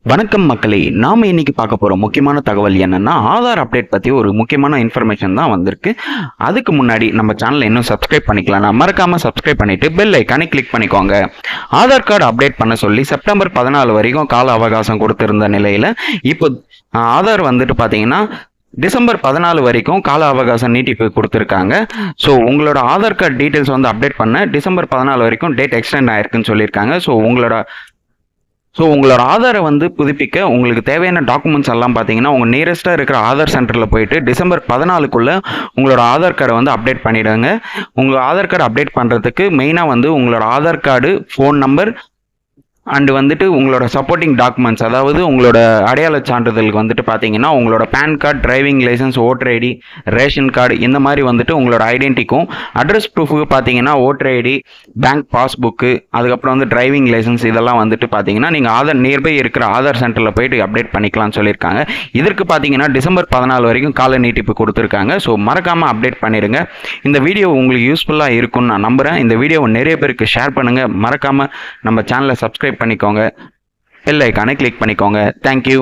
வணக்கம் மக்களே, நாம இன்னைக்கு பார்க்க போற முக்கியமான தகவல் என்னன்னா ஆதார் அப்டேட் பத்தி ஒரு முக்கியமான இன்ஃபர்மேஷன் தான் வந்திருக்கு. அதுக்கு முன்னாடி நம்ம சேனலை இன்னும் சப்ஸ்கிரைப் பண்ணிக்கலாம், மறக்காம சப்ஸ்கிரைப் பண்ணிட்டு பெல் ஐக்கானை கிளிக் பண்ணிக்கோங்க. ஆதார் கார்டு அப்டேட் பண்ண சொல்லி செப்டம்பர் 14 வரைக்கும் கால அவகாசம் கொடுத்திருந்த நிலையில இப்போ ஆதார் வந்துட்டு பாத்தீங்கன்னா டிசம்பர் 14 வரைக்கும் கால அவகாசம் நீட்டிப்பு கொடுத்துருக்காங்க. ஸோ உங்களோட ஆதார் கார்டு டீட்டெயில்ஸ் வந்து அப்டேட் பண்ண டிசம்பர் 14 வரைக்கும் டேட் எக்ஸ்டெண்ட் ஆயிருக்குன்னு சொல்லியிருக்காங்க. ஸோ உங்களோட ஆதாரை வந்து புதுப்பிக்க உங்களுக்கு தேவையான டாக்குமெண்ட்ஸ் எல்லாம் பார்த்தீங்கன்னா உங்கள் நியரஸ்ட்டாக இருக்கிற ஆதார் சென்டரில் போயிட்டு டிசம்பர் 14க்குள்ளே உங்களோட ஆதார் கார்டை வந்து அப்டேட் பண்ணிவிடுங்க. உங்கள் ஆதார் கார்டு அப்டேட் பண்ணுறதுக்கு மெயினாக வந்து உங்களோட Aadhaar card, phone number and வந்துட்டு உங்களோட சப்போர்ட்டிங் டாக்குமெண்ட்ஸ், அதாவது உங்களோட அடையாள சான்றிதழுக்கு வந்துட்டு பார்த்தீங்கன்னா உங்களோட pan card, driving license, voter ID, ration card இந்த மாதிரி வந்துட்டு உங்களோட ஐடென்டிக்கும், அட்ரஸ் ப்ரூஃபுக்கு பார்த்தீங்கன்னா ஓட்டர் ஐடி, பேங்க் பாஸ்புக்கு, அதுக்கப்புறம் வந்து டிரைவிங் லைசன்ஸ் இதெல்லாம் வந்துட்டு பார்த்தீங்கன்னா நீங்கள் ஆதார் நியர்பை இருக்கிற ஆதார் சென்டரில் போயிட்டு அப்டேட் பண்ணிக்கலாம்னு சொல்லியிருக்காங்க. இதற்கு பார்த்தீங்கன்னா டிசம்பர் 14 வரைக்கும் கால நீட்டிப்பு கொடுத்துருக்காங்க. ஸோ மறக்காமல் அப்டேட் பண்ணிடுங்க. இந்த வீடியோ உங்களுக்கு யூஸ்ஃபுல்லாக இருக்கும்னு நான் நம்புகிறேன். இந்த வீடியோவை நிறைய பேருக்கு ஷேர் பண்ணுங்கள். மறக்காமல் நம்ம சேனலை சப்ஸ்கிரைப் பண்ணிக்கோங்க, பெல் ஐக்கானை கிளிக் பண்ணிக்கோங்க. தேங்க்யூ.